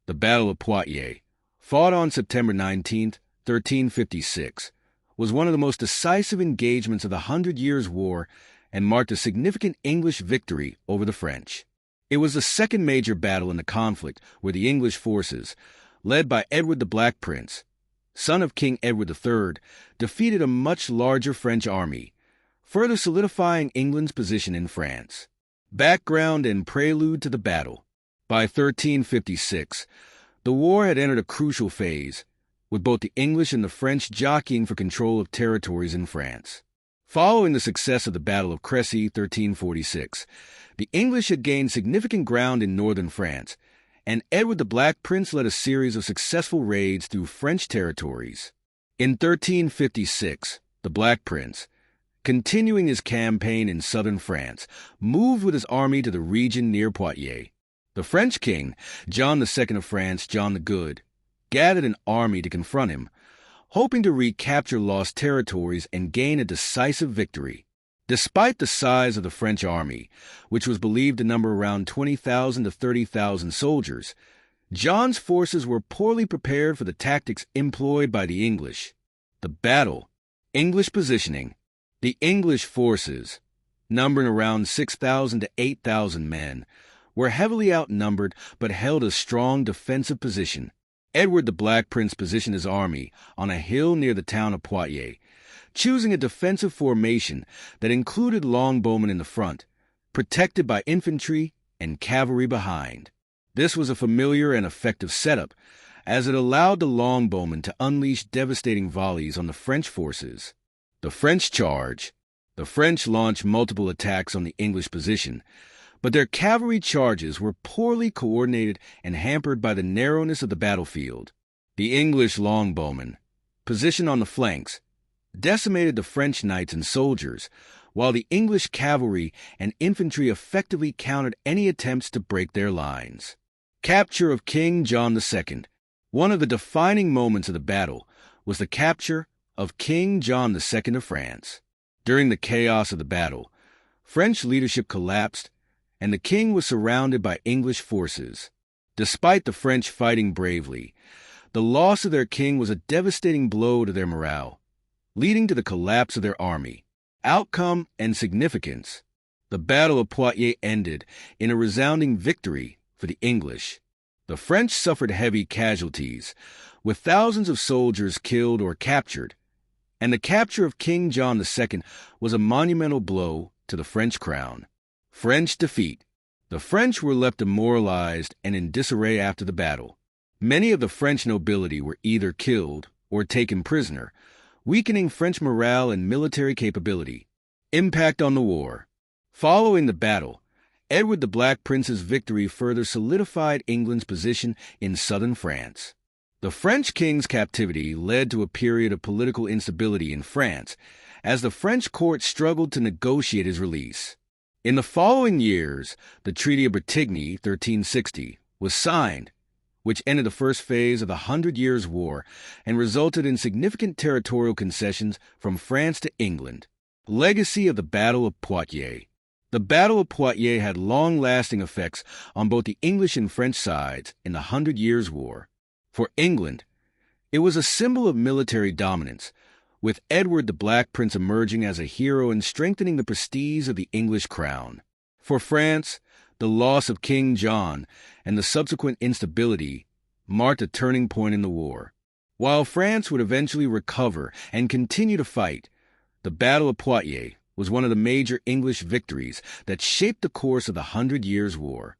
The Battle of Poitiers, fought on September 19, 1356, was one of the most decisive engagements of the Hundred Years' War and marked a significant English victory over the French. It was the second major battle in the conflict where the English forces, led by Edward the Black Prince, son of King Edward III, defeated a much larger French army, further solidifying England's position in France. Background and prelude to the battle. By 1356, the war had entered a crucial phase, with both the English and the French jockeying for control of territories in France. Following the success of the Battle of Crécy, 1346, the English had gained significant ground in northern France, and Edward the Black Prince led a series of successful raids through French territories. In 1356, the Black Prince, continuing his campaign in southern France, moved with his army to the region near Poitiers. The French king, John II of France, John the Good, gathered an army to confront him, hoping to recapture lost territories and gain a decisive victory. Despite the size of the French army, which was believed to number around 20,000 to 30,000 soldiers, John's forces were poorly prepared for the tactics employed by the English. The battle. English positioning. The English forces, numbering around 6,000 to 8,000 men, were heavily outnumbered but held a strong defensive position. Edward the Black Prince positioned his army on a hill near the town of Poitiers, choosing a defensive formation that included longbowmen in the front, protected by infantry and cavalry behind. This was a familiar and effective setup, as it allowed the longbowmen to unleash devastating volleys on the French forces. The French charge. The French launched multiple attacks on the English position, but their cavalry charges were poorly coordinated and hampered by the narrowness of the battlefield. The English longbowmen, positioned on the flanks, decimated the French knights and soldiers, while the English cavalry and infantry effectively countered any attempts to break their lines. Capture of King John II. One of the defining moments of the battle was the capture of King John II of France. During the chaos of the battle, French leadership collapsed, and the king was surrounded by English forces. Despite the French fighting bravely, the loss of their king was a devastating blow to their morale, leading to the collapse of their army. Outcome and significance. The Battle of Poitiers ended in a resounding victory for the English. The French suffered heavy casualties, with thousands of soldiers killed or captured, and the capture of King John II was a monumental blow to the French crown. French defeat. The French were left demoralized and in disarray after the battle. Many of the French nobility were either killed or taken prisoner, weakening French morale and military capability. Impact on the war. Following the battle, Edward the Black Prince's victory further solidified England's position in southern France. The French king's captivity led to a period of political instability in France, as the French court struggled to negotiate his release. In the following years, the Treaty of Bretigny, 1360, was signed, which ended the first phase of the Hundred Years' War and resulted in significant territorial concessions from France to England. Legacy of the Battle of Poitiers. The Battle of Poitiers had long-lasting effects on both the English and French sides in the Hundred Years' War. For England, it was a symbol of military dominance, with Edward the Black Prince emerging as a hero and strengthening the prestige of the English crown. For France, the loss of King John and the subsequent instability marked a turning point in the war. While France would eventually recover and continue to fight, the Battle of Poitiers was one of the major English victories that shaped the course of the Hundred Years' War.